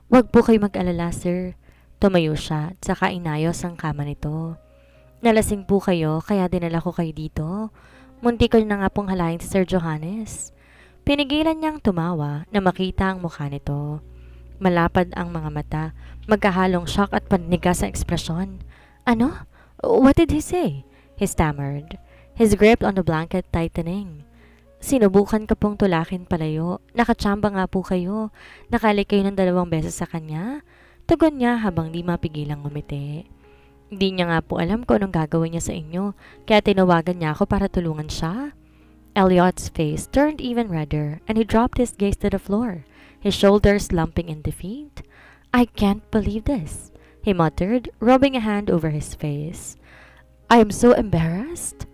Huwag po kayo mag-alala, sir. Tumayo siya at saka inayos ang kama nito. Nalasing po kayo kaya dinala ko kayo dito. Munti ko na nga pong halayin si Sir Johannes. Pinigilan niyang tumawa na makita ang mukha nito. Malapad ang mga mata, magkahalong shock at paniga sa ekspresyon. Ano? What did he say? He stammered, his grip on the blanket tightening. Sinubukan ka pong tulakin palayo. Nakatsamba nga po kayo. Nakalik kayo ng 2 beses sa kanya. Tugon niya habang di mapigilang ngumiti. Hindi niya nga po alam kung anong gagawin niya sa inyo, kaya tinawagan niya ako para tulungan siya. Elliot's face turned even redder and he dropped his gaze to the floor, his shoulders slumping in defeat. I can't believe this, he muttered, rubbing a hand over his face. I am so embarrassed.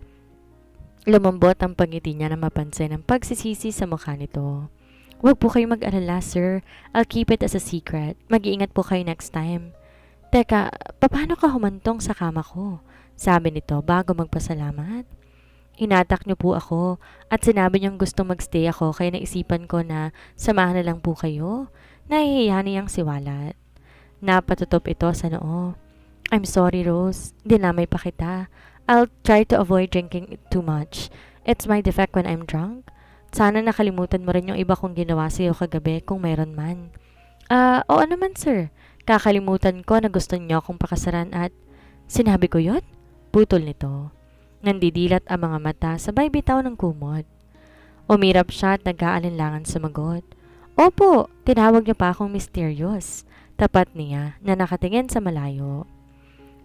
Lumambot ang pangiti niya na mapansin ang pagsisisi sa mukha nito. Huwag po kayo mag-alala, sir. I'll keep it as a secret. Mag-iingat po kayo next time. Teka, paano ka humantong sa kama ko? Sabi nito bago magpasalamat. Hinatak niyo po ako at sinabi niyang gusto magstay ako kaya naisipan ko na samahan na lang po kayo. Nahihiya niyang siwalat. Napatutop ito sa noo. I'm sorry, Rose. Dinamay pa kita. I'll try to avoid drinking too much. It's my defect when I'm drunk. Sana nakalimutan mo rin yung iba kong ginawa sa'yo kagabi kung mayroon man. Oo naman, sir. Kakalimutan ko na gusto niyo akong pakasaran at... Sinabi ko yun? Putol nito. Nandidilat ang mga mata sabay bitaw ng kumot. Umirap siya at nag-aalinlangan sumagot. Opo, tinawag niya pa akong mysterious. Tapat niya na nakatingin sa malayo.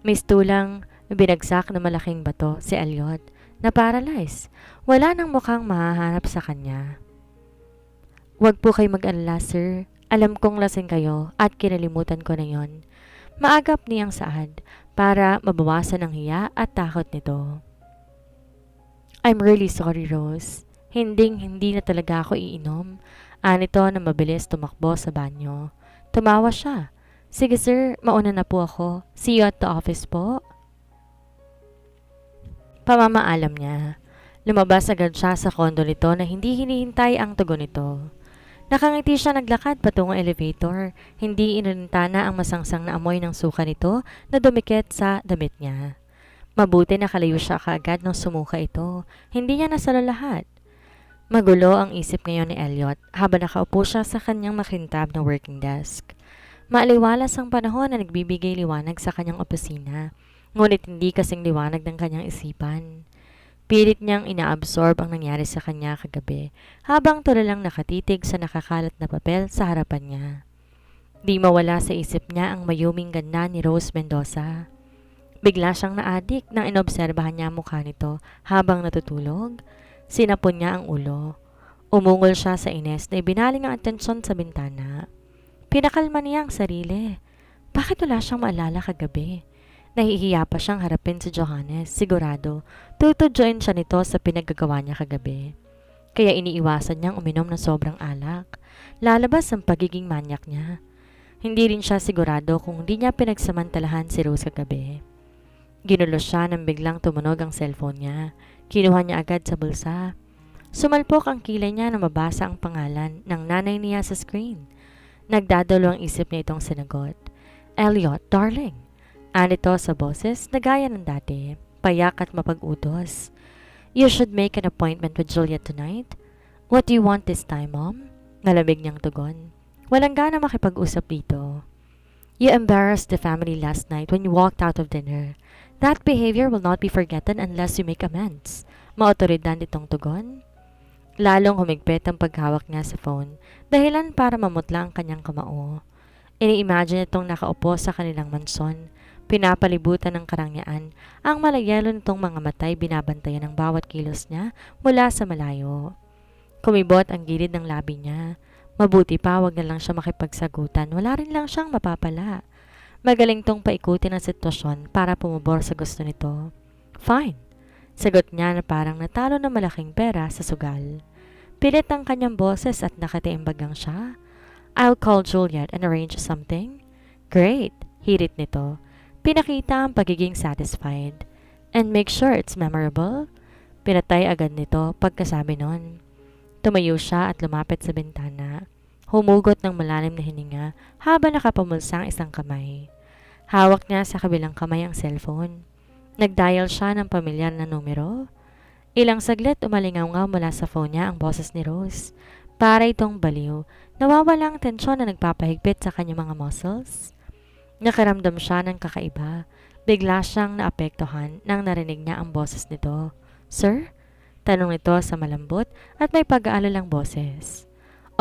Mistulang binagsak na malaking bato si Elliot na paralyzed. Wala nang mukhang mahahanap sa kanya. Huwag po kayo mag-alala, sir. Alam kong lasing kayo at kinalimutan ko na yon. Maagap niyang saad para mabawasan ang hiya at takot nito. I'm really sorry, Rose. Hindi na talaga ako iinom. Anito na mabilis tumakbo sa banyo. Tumawa siya. Sige sir, mauna na po ako. See you at the office po. Pamamaalam niya. Lumabas agad siya sa kondo nito na hindi hinihintay ang tugon nito. Nakangiti siya naglakad patungong elevator. Hindi inalintana ang masangsang na amoy ng suka nito na dumikit sa damit niya. Mabuti nakalayo siya kaagad nang sumuka ito. Hindi niya nasalo lahat. Magulo ang isip ngayon ni Elliot habang nakaupo siya sa kanyang makintab na working desk. Maaliwalas ang panahon na nagbibigay liwanag sa kanyang opisina, ngunit hindi kasing liwanag ng kanyang isipan. Pilit niyang inaabsorb ang nangyari sa kanya kagabi habang tulalang nakatitig sa nakakalat na papel sa harapan niya. Di mawala sa isip niya ang mayuming ganda ni Rose Mendoza. Bigla siyang naadik nang inobserbahan niya ang mukha nito habang natutulog. Sinapon niya ang ulo. Umungol siya sa ines na ibinaling ang atensyon sa bintana. Pinakalma niya ang sarili. Bakit wala siyang maalala kagabi? Nahihiya pa siyang harapin si Johannes, sigurado. Tutudyoin siya nito sa pinaggagawa niya kagabi. Kaya iniiwasan niyang uminom ng sobrang alak. Lalabas ang pagiging manyak niya. Hindi rin siya sigurado kung hindi niya pinagsamantalahan si Rose kagabi. Ginulo siya nang biglang tumunog ang cellphone niya. Kinuha niya agad sa bulsa. Sumalpok ang kilay niya na mabasa ang pangalan ng nanay niya sa screen. Nagdadalo ang isip niya itong sinagot. Elliot, darling. Anito sa boses na gaya ng dati, payak at mapag-utos. You should make an appointment with Juliet tonight. What do you want this time, Mom? Nalamig niyang tugon. Walang gana makipag-usap dito. You embarrassed the family last night when you walked out of dinner. That behavior will not be forgotten unless you make amends. Maotoridad itong tugon. Lalong humigpit ang paghawak niya sa phone, dahilan para mamutla ang kanyang kamao. Ini-imagine itong nakaupo sa kanilang mansyon, pinapalibutan ng karangyaan, ang malayelo nitong mga matay binabantayan ng bawat kilos niya mula sa malayo. Kumibot ang gilid ng labi niya. Mabuti pa wag na lang siya makipagsagutan, wala rin lang siyang mapapala. Magaling tong paikutin ang sitwasyon para pumubor sa gusto nito. Fine. Sagot niya na parang natalo na malaking pera sa sugal. Pilit ang kanyang boses at nakatiimbagang siya. I'll call Juliet and arrange something. Great, hirit nito. Pinakita ang pagiging satisfied. And make sure it's memorable. Pinatay agad nito pagkasabi nun. Tumayo siya at lumapit sa bintana. Humugot ng malalim na hininga habang nakapamulsa ang isang kamay. Hawak niya sa kabilang kamay ang cellphone. Nagdial siya ng pamilyar na numero. Ilang saglit umalingaw-ngaw mula sa phone niya ang boses ni Rose. Para itong baliw, nawawala ang tensyon na nagpapahigpit sa kanyang mga muscles. Nakaramdam siya ng kakaiba. Bigla siyang naapektuhan nang narinig niya ang boses nito. Sir? Tanong nito sa malambot at may pag-aalalang boses.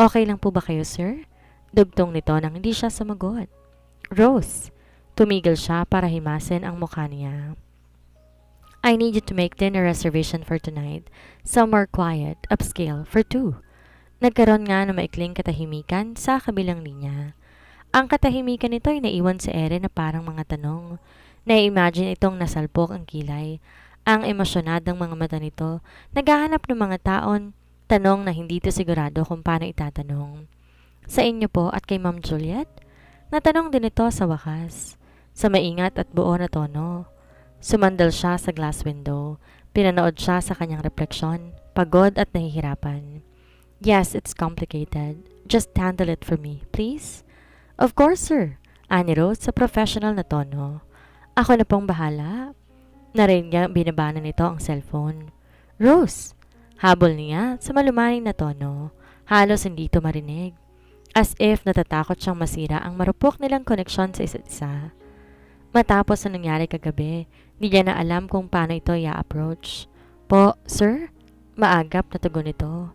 Okay lang po ba kayo, sir? Dugtong nito nang hindi siya sumagot. Rose! Tumigil siya para himasin ang mukha niya. I need you to make dinner reservation for tonight. Somewhere quiet, upscale, for 2. Nagkaroon nga ng maikling katahimikan sa kabilang linya. Ang katahimikan nito ay naiwan sa ere na parang mga tanong. Na-imagine itong nasalpok ang kilay. Ang emosyonadong mga mata nito, naghahanap ng mga taon, tanong na hindi ito sigurado kung paano itatanong. Sa inyo po at kay Ma'am Juliet? Natanong din ito sa wakas. Sa maingat at buo na tono. Sumandal siya sa glass window. Pinanood siya sa kanyang refleksyon, pagod at nahihirapan. Yes, it's complicated. Just handle it for me, please. Of course, sir. Ani Rose sa professional na tono. Ako na pong bahala. Narinig niya binabanan nito ang cellphone. Rose! Habol niya sa malumaning na tono. Halos hindi ito marinig. As if natatakot siyang masira ang marupok nilang koneksyon sa isa't isa. Matapos na nangyari kagabi, di niya na alam kung paano ito i-approach. Po, sir? Maagap na tugon ito.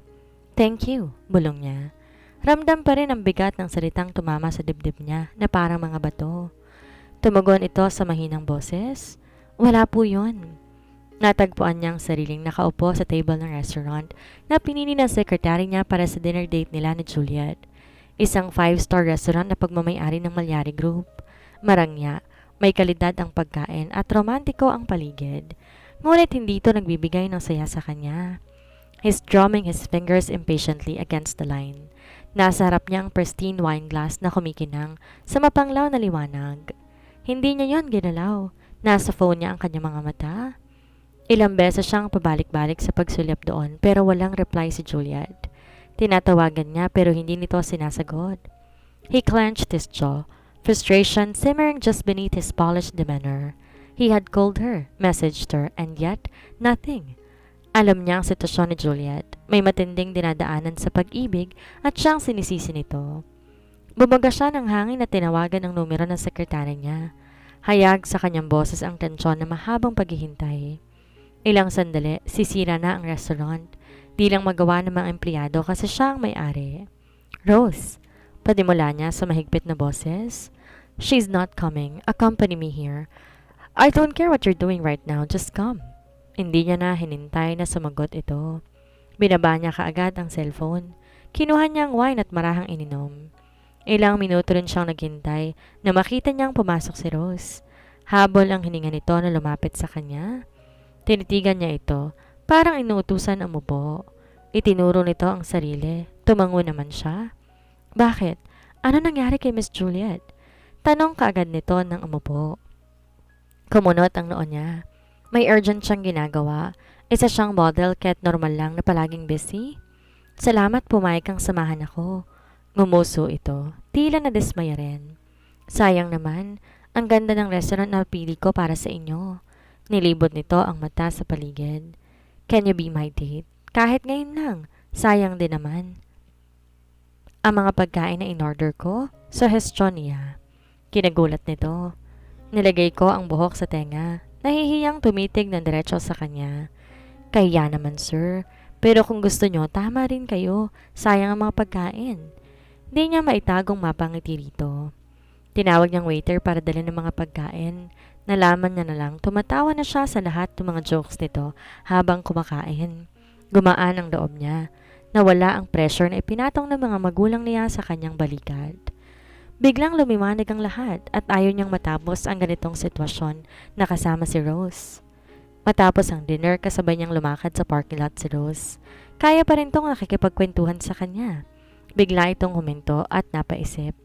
Thank you, bulong niya. Ramdam pa rin ang bigat ng salitang tumama sa dibdib niya na parang mga bato. Tumugon ito sa mahinang boses. Wala po yun. Natagpuan niyang sariling nakaupo sa table ng restaurant na pinili ng sekretary niya para sa dinner date nila ni Juliet. Isang 5-star restaurant na pagmamayari ng Malyari Group. Marangya, may kalidad ang pagkain at romantiko ang paligid. Ngunit hindi ito nagbibigay ng saya sa kanya. He's drumming his fingers impatiently against the line. Nasa harap niya ang pristine wine glass na kumikinang sa mapanglaw na liwanag. Hindi niya yon ginalaw. Nasa phone niya ang kanyang mga mata. Ilang beses siyang pabalik-balik sa pagsulyap doon pero walang reply si Juliet. Tinatawagan niya pero hindi nito sinasagot. He clenched his jaw. Frustration simmering just beneath his polished demeanor. He had called her, messaged her, and yet, nothing. Alam niya ang sitwasyon ni Juliet. May matinding dinadaanan sa pag-ibig at siyang sinisisi nito. Bumaga siya ng hangin at tinawagan ang numero ng sekretary niya. Hayag sa kanyang boses ang tensyon na mahabang paghihintay. Ilang sandali, sisira na ang restaurant. Di lang magawa ng mga empleyado kasi siya ang may-ari. Rose, padimula niya sa mahigpit na boses. She's not coming. Accompany me here. I don't care what you're doing right now. Just come. Hindi niya na hinintay na sumagot ito. Binaba niya kaagad ang cellphone. Kinuha niya ang wine at marahang ininom. Ilang minuto rin siyang naghintay na makita niyang pumasok si Rose. Habol ang hininga nito na lumapit sa kanya. Tinitigan niya ito, parang inuutusan ang mubo. Itinuro nito ang sarili. Tumango naman siya. Bakit? Ano nangyari kay Miss Juliet? Tanong kaagad nito ng umupo. Kumunot ang noo niya. May urgent siyang ginagawa. Isa siyang model kahit normal lang na palaging busy. Salamat pumayag kang samahan ako. Ngumuso ito. Tila na dismaya rin. Sayang naman, ang ganda ng restaurant na pili ko para sa inyo. Nilibot nito ang mata sa paligid. Can you be my date? Kahit ngayon lang. Sayang din naman. Ang mga pagkain na in-order ko, suhestyon niya. Kinagulat nito. Nilagay ko ang buhok sa tenga. Nahihiyang tumitig ng diretso sa kanya. Kaya naman sir, pero kung gusto nyo, tama rin kayo. Sayang ang mga pagkain. Di niya maitagong mapangiti rito. Tinawag niyang waiter para dalhin ng mga pagkain. Nalaman niya na lang, tumatawa na siya sa lahat ng mga jokes nito habang kumakain. Gumaan ang loob niya. Nawala ang pressure na ipinatong ng mga magulang niya sa kanyang balikat. Biglang lumiwanag ang lahat at ayaw niyang matapos ang ganitong sitwasyon na kasama si Rose. Matapos ang dinner, kasabay niyang lumakad sa parking lot si Rose. Kaya pa rin tong nakikipagkwentuhan sa kanya. Bigla itong huminto at napaisip.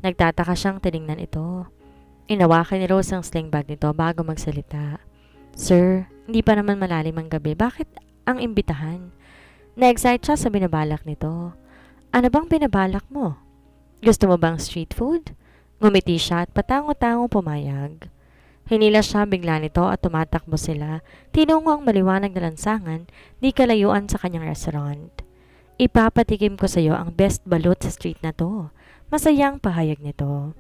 Nagtataka siyang tiningnan ito. Inawakan ni Rose ang sling bag nito bago magsalita. Sir, hindi pa naman malalim ang gabi. Bakit ang imbitahan? Na-excite siya sa binabalak nito. Ano bang binabalak mo? Gusto mo bang street food? Ngumiti siya at patango-tango pumayag. Hinila siya bigla nito at tumatakbo sila, tinungo ang maliwanag na lansangan, di kalayuan sa kanyang restaurant. Ipapatikim ko sa iyo ang best balut sa street na to. Masayang pahayag nito.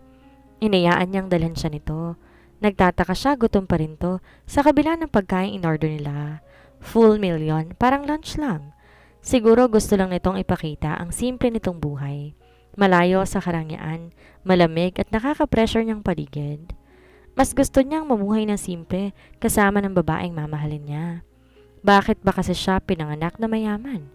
Inayaan niyang dalhan siya nito. Nagtataka siya, gutom pa rin to, sa kabila ng pagkain in-order nila. Full meal yun, parang lunch lang. Siguro gusto lang nitong ipakita ang simple nitong buhay. Malayo sa karangyaan, malamig at nakaka-pressure niyang paligid. Mas gusto niyang mamuhay ng simple kasama ng babaeng mamahalin niya. Bakit ba kasi siya pinanganak na mayaman?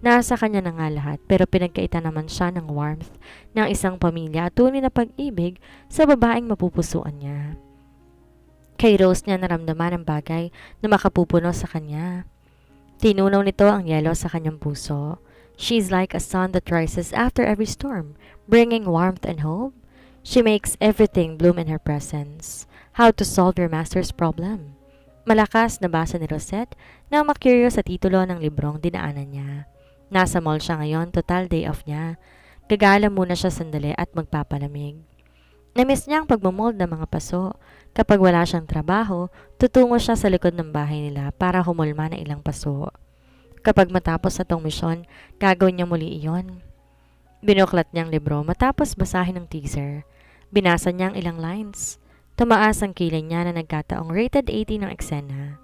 Nasa kanya na nga lahat pero pinagkaitan naman siya ng warmth ng isang pamilya at tunay na pag-ibig sa babaeng mapupusuan niya. Kay Rose niya naramdaman ang bagay na makapupuno sa kanya. Tinunaw nito ang yelo sa kanyang puso. She's like a sun that rises after every storm, bringing warmth and hope. She makes everything bloom in her presence. How to solve your master's problem. Malakas na basa ni Rosette nang makurious sa titulo ng librong dinaanan niya. Nasa mall siya ngayon, total day off niya. Gagala muna siya sandali at magpapalamig. Namiss niya ang pagmamold ng mga paso. Kapag wala siyang trabaho, tutungo siya sa likod ng bahay nila para humulma ng ilang paso. Kapag matapos na tong misyon, gagawin niya muli iyon. Binuklat niyang libro matapos basahin ng teaser. Binasa niya ang ilang lines. Tumaas ang kilay niya na nagkataong rated 18 ng eksena.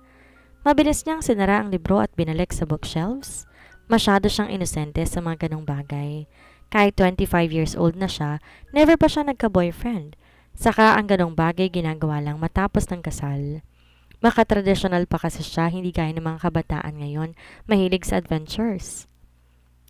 Mabilis niyang sinara ang libro at binalik sa bookshelves. Masyado siyang inosente sa mga ganong bagay. Kahit 25 years old na siya, never pa siya nagka-boyfriend. Saka ang ganong bagay ginagawa lang matapos ng kasal. Makatradisyonal pa kasi siya, hindi gaya ng mga kabataan ngayon, mahilig sa adventures.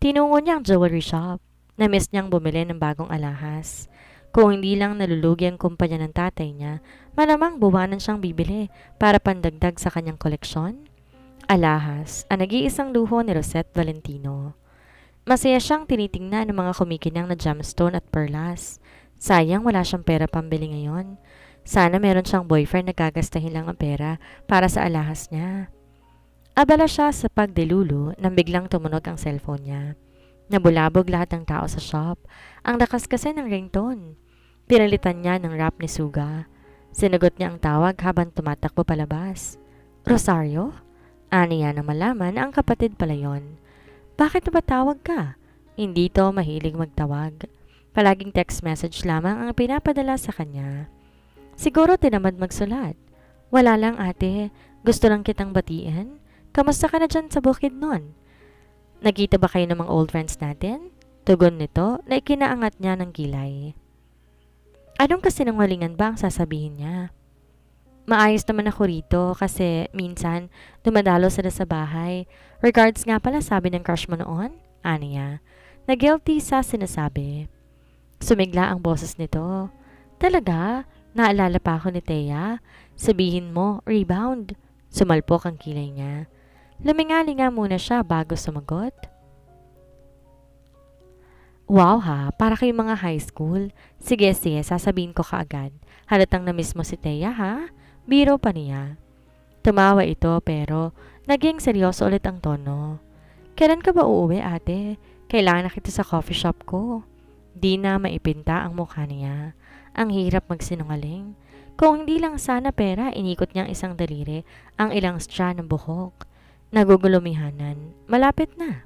Tinungo niya ang jewelry shop. Namiss niyang bumili ng bagong alahas. Kung hindi lang nalulugi ang kumpanya ng tatay niya, malamang buwanan siyang bibili para pandagdag sa kanyang koleksyon. Alahas, ang nag-iisang luho ni Rosette Valentino. Masaya siyang tinitingnan ng mga kumikinang na gemstone at perlas. Sayang wala siyang pera pambili ngayon. Sana meron siyang boyfriend na gagastahin lang ang pera para sa alahas niya. Abala siya sa pagdilulo nang biglang tumunog ang cellphone niya. Nabulabog lahat ng tao sa shop. Ang lakas kasi ng ringtone. Pinalitan niya ng rap ni Suga. Sinagot niya ang tawag habang tumatakbo palabas. Rosario? Aniya na malaman ang kapatid pala yon. Bakit napatawag ka? Hindi to mahilig magtawag. Palaging text message lamang ang pinapadala sa kanya. Siguro tinamad magsulat. Wala lang ate, gusto lang kitang batiin. Kamusta ka na dyan sa bukid nun? Nagkita ba kayo ng mga old friends natin? Tugon nito na ikinaangat niya ng kilay. Anong kasinungalingan ba ang sasabihin niya? Maayos naman ako rito kasi minsan dumadalo sila sa bahay. Regards nga pala sabi ng crush mo noon, Aniya. Na-guilty sa sinasabi. Sumigla ang boses nito. Talaga? Naalala pa ako ni Thea? Sabihin mo, rebound. Sumalpok ang kilay niya. Lumingali-nga muna siya bago sumagot. Wow ha, para kayong mga high school. Sige, sasabihin ko kaagad. Halatang na-miss mo si Thea ha? Biro pa niya. Tumawa ito pero naging seryoso ulit ang tono. Kailan ka ba uuwi ate? Kailangan na kita sa coffee shop ko. Di na maipinta ang mukha niya. Ang hirap magsinungaling. Kung hindi lang sana pera, inikot niyang isang daliri ang ilang strand ng buhok. Nagugulumihanan. Malapit na.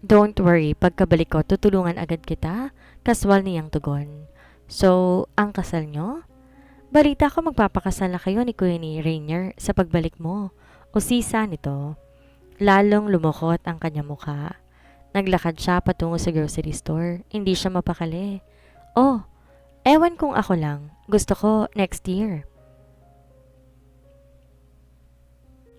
Don't worry, pagkabalik ko tutulungan agad kita. Kaswal niyang tugon. So, ang kasal nyo? Balita ko magpapakasal na kayo ni Kuya ni Rainier sa pagbalik mo. O sisa nito. Lalong lumukot ang kanyang mukha. Naglakad siya patungo sa grocery store. Hindi siya mapakali. Oh, ewan kung ako lang. Gusto ko next year.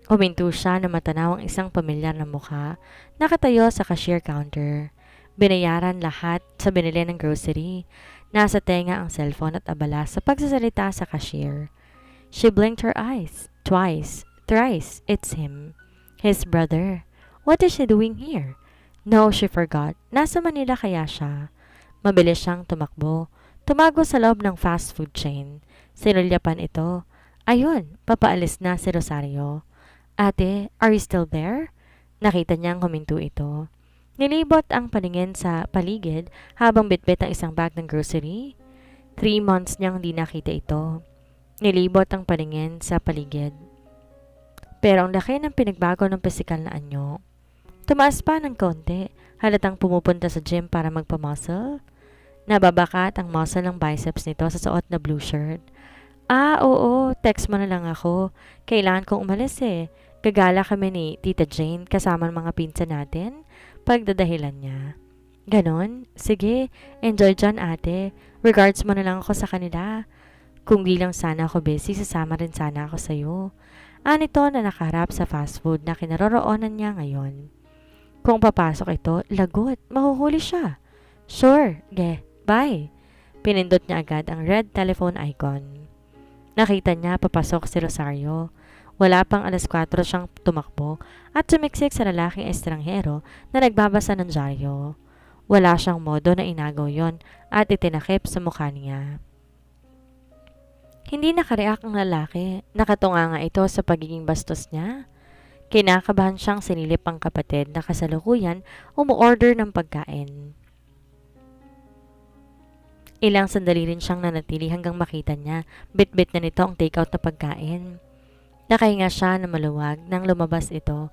Huminto siya na matanaw ang isang pamilyar na mukha. Nakatayo sa cashier counter. Binayaran lahat sa binili ng grocery. Nasa tenga ang cellphone at abala sa pagsasalita sa cashier. She blinked her eyes. Twice, thrice, it's him. His brother. What is she doing here? No, she forgot. Nasa Manila kaya siya. Mabilis siyang tumakbo. Tumago sa loob ng fast food chain. Sinulyapan ito. Ayun, papaalis na si Rosario. Ate, are you still there? Nakita niyang huminto ito. Nilibot ang paningin sa paligid habang bitbit ang isang bag ng grocery. 3 months niyang di nakita ito. Nilibot ang paningin sa paligid. Pero ang laki ng pinagbago ng pisikal na anyo. Tumaas pa ng konti, halatang pumupunta sa gym para magpa-muscle. Nababakat ang muscle ng biceps nito sa suot na blue shirt. Oo, text mo na lang ako. Kailangan kong umalis eh. Gagala kami ni Tita Jane kasama ng mga pinsan natin. Pagdadahilan niya. Ganon? Sige, enjoy dyan ate. Regards mo na lang ako sa kanila. Kung di lang sana ako busy, sasama rin sana ako sa'yo. Anito na nakaharap sa fast food na kinaroroonan niya ngayon. Kung papasok ito, lagot, mahuhuli siya. Sure, bye. Pinindot niya agad ang red telephone icon. Nakita niya papasok si Rosario. Wala pang 4:00 siyang tumakbo at sumiksik sa lalaking estranghero na nagbabasa ng dyaryo. Wala siyang modo na inagaw yon at itinakip sa mukha niya. Hindi nakareact ang lalaki. Nakatunga nga ito sa pagiging bastos niya. Kinakabahan siyang sinilip ang kapatid na kasalukuyan umu-order ng pagkain. Ilang sandali rin siyang nanatili hanggang makita niya bit-bit na nito ang take-out na pagkain. Nakahinga siya na maluwag nang lumabas ito.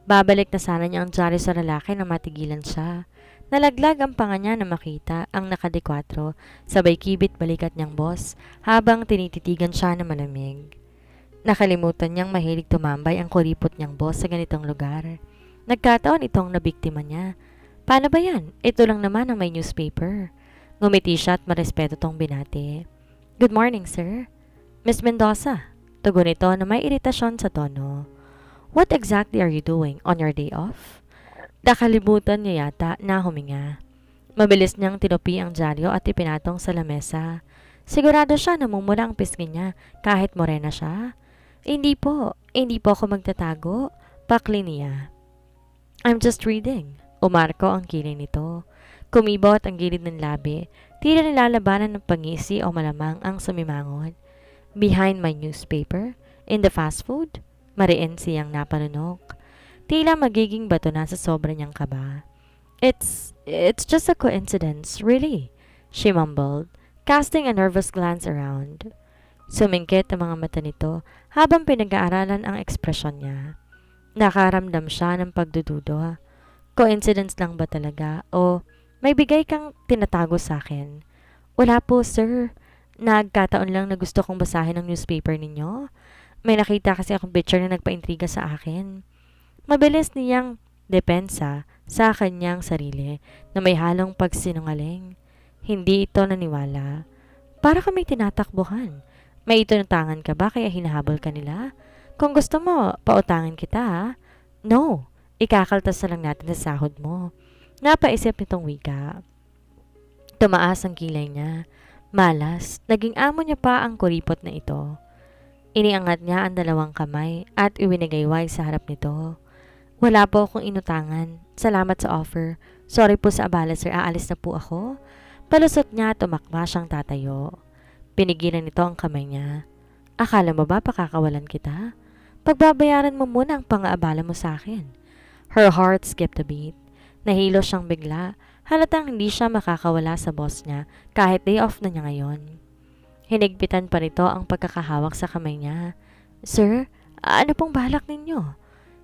Babalik na sana niya ang dyaryo sa lalaki na matigilan siya. Nalaglag ang panga niya na makita ang naka-4, sabay kibit balikat niyang boss habang tinititigan siya na malamig. Nakalimutan niyang mahilig tumambay ang kuripot niyang boss sa ganitong lugar. Nagkataon itong nabiktima niya. Paano ba yan? Ito lang naman ang may newspaper. Ngumiti siya at marespeto tong binati. Good morning, sir. Miss Mendoza. Tugon ito na may iritasyon sa tono. What exactly are you doing on your day off? Nakalimutan niya yata na huminga. Mabilis niyang tinupi ang dyaryo at ipinatong sa lamesa. Sigurado siya na mumula ang pisngi niya kahit morena siya. Hindi po ako magtatago. Pakli niya. I'm just reading. Umarko ang kilay nito. Kumibot ang gilid ng labi. Tila nilalabanan ng pangisi o malamang ang sumimangot. Behind my newspaper? In the fast food? Mariin siyang napanunok. Tila magiging bato na sa sobra niyang kaba. It's just a coincidence, really, she mumbled, casting a nervous glance around. Sumingkit ang mga mata nito habang pinag-aaralan ang ekspresyon niya. Nakaramdam siya ng pagdududa. Coincidence lang ba talaga o may bigay kang tinatago sa akin? Wala po, sir. Nagkataon lang na gusto kong basahin ang newspaper ninyo. May nakita kasi akong picture na nagpaintriga sa akin. Mabilis niyang depensa sa kanyang sarili na may halong pagsinungaling. Hindi ito naniwala. Para kami tinatakbuhan. May inutangan ka ba kaya hinahabol ka nila? Kung gusto mo, pautangan kita ha? No, ikakaltas na lang natin sa sahod mo. Napaisip nitong wika. Tumaas ang kilay niya. Malas, naging amo niya pa ang kuripot na ito. Iniangat niya ang 2 kamay at iwinigayway sa harap nito. Wala po akong inutangan. Salamat sa offer. Sorry po sa abala sir, aalis na po ako. Palusot niya at umakma siyang tatayo. Pinigilan nito ang kamay niya. Akala mo ba pakakawalan kita? Pagbabayaran mo muna ang pang-aabala mo sa akin. Her heart skipped a beat. Nahilo siyang bigla. Halatang hindi siya makakawala sa boss niya kahit day off na niya ngayon. Hinigpitan pa rito ang pagkakahawak sa kamay niya. Sir, ano pong balak ninyo?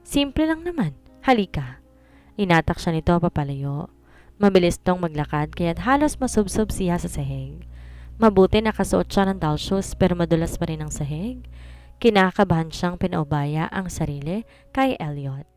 Simple lang naman. Halika. Inatak siya nito papalayo. Mabilis tong maglakad kaya't halos masubsob siya sa sahig. Mabuti nakasuot siya ng towel shoes pero madulas pa rin ang sahig. Kinakabahan siyang pinaubaya ang sarili kay Elliot.